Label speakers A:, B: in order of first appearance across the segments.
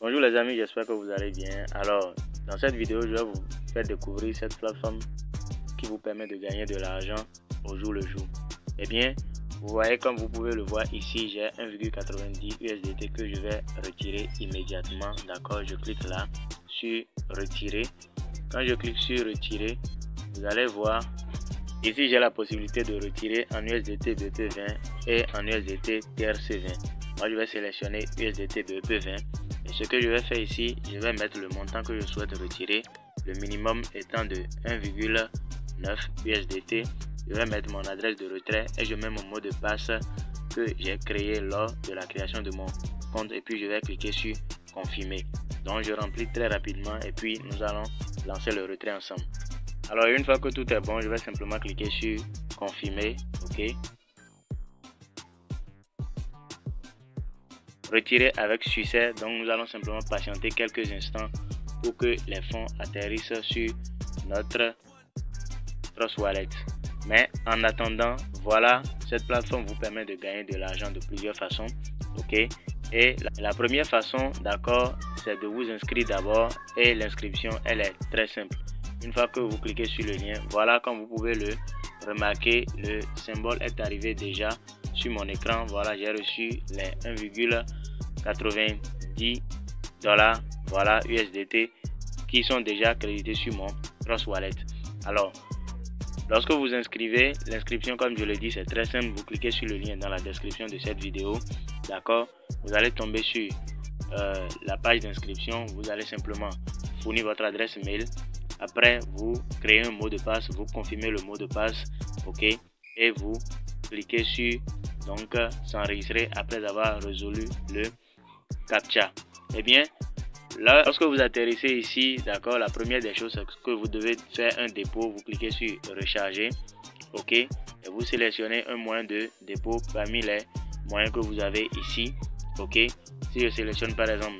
A: Bonjour les amis, j'espère que vous allez bien. Alors, dans cette vidéo, je vais vous faire découvrir cette plateforme qui vous permet de gagner de l'argent au jour le jour. Eh bien, vous voyez comme vous pouvez le voir ici, j'ai 1,90 USDT que je vais retirer immédiatement. D'accord, je clique là sur retirer. Quand je clique sur retirer, vous allez voir ici j'ai la possibilité de retirer en USDT BP20 et en USDT TRC20. Moi je vais sélectionner USDT BP20 et ce que je vais faire ici, je vais mettre le montant que je souhaite retirer, le minimum étant de 1,9 USDT. Je vais mettre mon adresse de retrait et je mets mon mot de passe que j'ai créé lors de la création de mon compte et puis je vais cliquer sur confirmer. Donc je remplis très rapidement et puis nous allons lancer le retrait ensemble. Alors une fois que tout est bon, je vais simplement cliquer sur confirmer. OK. Retirer avec succès. Donc nous allons simplement patienter quelques instants pour que les fonds atterrissent sur notre Trust Wallet. Mais en attendant, voilà, cette plateforme vous permet de gagner de l'argent de plusieurs façons. OK. Et la première façon, d'accord, c'est de vous inscrire d'abord et l'inscription, elle est très simple. Une fois que vous cliquez sur le lien, voilà, comme vous pouvez le remarquer, le symbole est arrivé déjà sur mon écran. Voilà, j'ai reçu les 1,90 $, voilà, USDT qui sont déjà crédités sur mon Trust Wallet. Alors, lorsque vous inscrivez, l'inscription, comme je le dis, c'est très simple. Vous cliquez sur le lien dans la description de cette vidéo. D'accord, vous allez tomber sur la page d'inscription. Vous allez simplement fournir votre adresse mail. Après, vous créez un mot de passe, vous confirmez le mot de passe, OK, et vous cliquez sur donc s'enregistrer après avoir résolu le CAPTCHA. Eh bien, là, lorsque vous atterrissez ici, d'accord, la première des choses, c'est que vous devez faire un dépôt. Vous cliquez sur recharger, OK, et vous sélectionnez un moyen de dépôt parmi les moyens que vous avez ici, OK. Si je sélectionne par exemple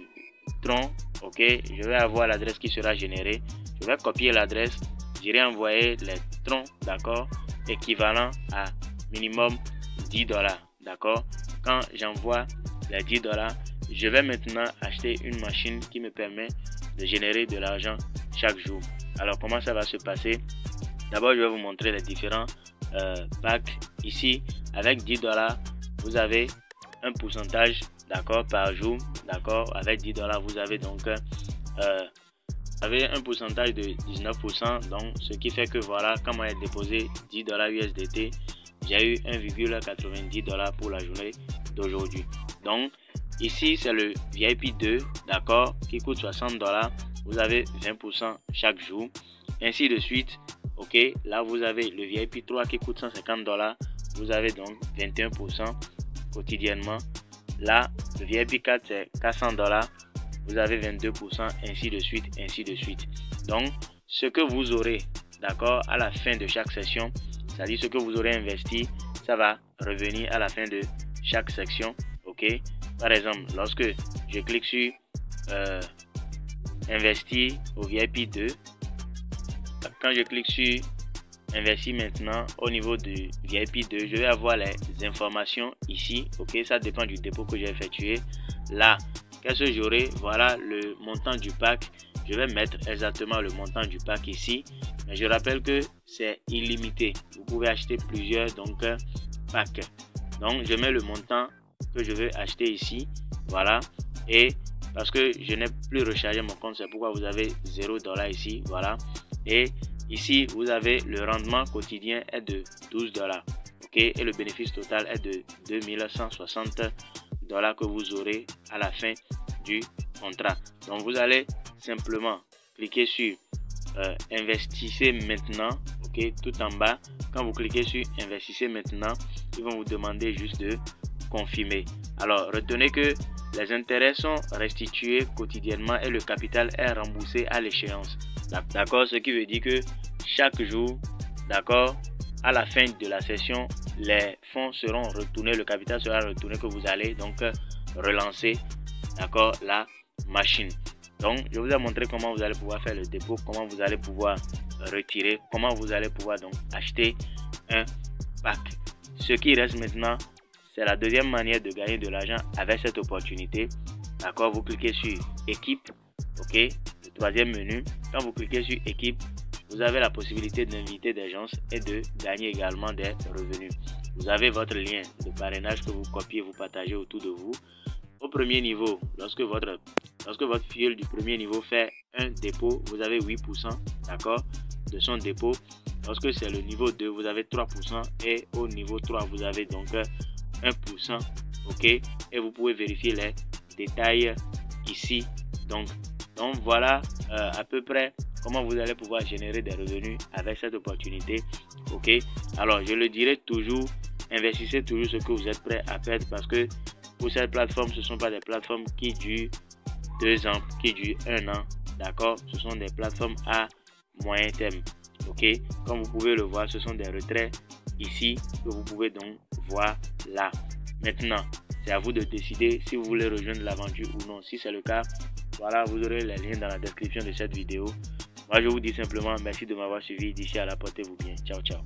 A: Tron, OK, je vais avoir l'adresse qui sera générée. Je vais copier l'adresse, j'irai envoyer les troncs, d'accord, équivalent à minimum 10 $, d'accord. Quand j'envoie les 10 $, je vais maintenant acheter une machine qui me permet de générer de l'argent chaque jour. Alors comment ça va se passer? D'abord je vais vous montrer les différents packs. Ici avec 10 $, vous avez un pourcentage, d'accord, par jour, d'accord. Avec 10 $, vous avez donc un pourcentage de 19%, donc ce qui fait que voilà, quand on a déposé 10 $ USDT, j'ai eu 1,90 $ pour la journée d'aujourd'hui. Donc ici c'est le VIP 2, d'accord, qui coûte 60 $, vous avez 20% chaque jour, ainsi de suite. OK, là vous avez le VIP 3 qui coûte 150 $, vous avez donc 21% quotidiennement. Là le VIP 4 c'est 400 $, vous avez 22%, ainsi de suite, ainsi de suite. Donc, ce que vous aurez, d'accord, à la fin de chaque session, c'est-à-dire ce que vous aurez investi, ça va revenir à la fin de chaque section, OK. Par exemple, lorsque je clique sur investir au VIP 2, quand je clique sur investir maintenant au niveau du VIP 2, je vais avoir les informations ici, OK. Ça dépend du dépôt que j'ai effectué. Là, qu'est-ce que j'aurai? Voilà le montant du pack. Je vais mettre exactement le montant du pack ici. Mais je rappelle que c'est illimité. Vous pouvez acheter plusieurs donc packs. Donc je mets le montant que je veux acheter ici. Voilà. Et parce que je n'ai plus rechargé mon compte, c'est pourquoi vous avez 0 $ ici. Voilà. Et ici vous avez le rendement quotidien est de 12 $. OK. Et le bénéfice total est de 2160 $ que vous aurez à la fin du contrat. Donc vous allez simplement cliquer sur investissez maintenant, OK, tout en bas. Quand vous cliquez sur investissez maintenant, ils vont vous demander juste de confirmer. Alors retenez que les intérêts sont restitués quotidiennement et le capital est remboursé à l'échéance, d'accord, ce qui veut dire que chaque jour, d'accord, à la fin de la session, les fonds seront retournés, le capital sera retourné, que vous allez donc relancer, d'accord, la machine. Donc je vous ai montré comment vous allez pouvoir faire le dépôt, comment vous allez pouvoir retirer, comment vous allez pouvoir donc acheter un pack. Ce qui reste maintenant, c'est la deuxième manière de gagner de l'argent avec cette opportunité. D'accord, vous cliquez sur équipe. Ok, le troisième menu. Quand vous cliquez sur équipe, vous avez la possibilité d'inviter des gens et de gagner également des revenus. Vous avez votre lien de parrainage que vous copiez, vous partagez autour de vous. Au premier niveau, lorsque votre filleul du premier niveau fait un dépôt, vous avez 8%, d'accord, de son dépôt. Lorsque c'est le niveau 2, vous avez 3% et au niveau 3, vous avez donc 1%, ok, et vous pouvez vérifier les détails ici. Donc voilà à peu près comment vous allez pouvoir générer des revenus avec cette opportunité, ok. Alors je le dirai toujours, investissez toujours ce que vous êtes prêt à perdre, parce que pour cette plateforme, ce ne sont pas des plateformes qui durent 2 ans, qui durent 1 an, d'accord. Ce sont des plateformes à moyen terme, ok. Comme vous pouvez le voir, ce sont des retraits ici que vous pouvez donc voir là. Maintenant, c'est à vous de décider si vous voulez rejoindre l'aventure ou non. Si c'est le cas, voilà, vous aurez les liens dans la description de cette vidéo. Moi, je vous dis simplement merci de m'avoir suivi. D'ici à là, portez-vous bien. Ciao, ciao.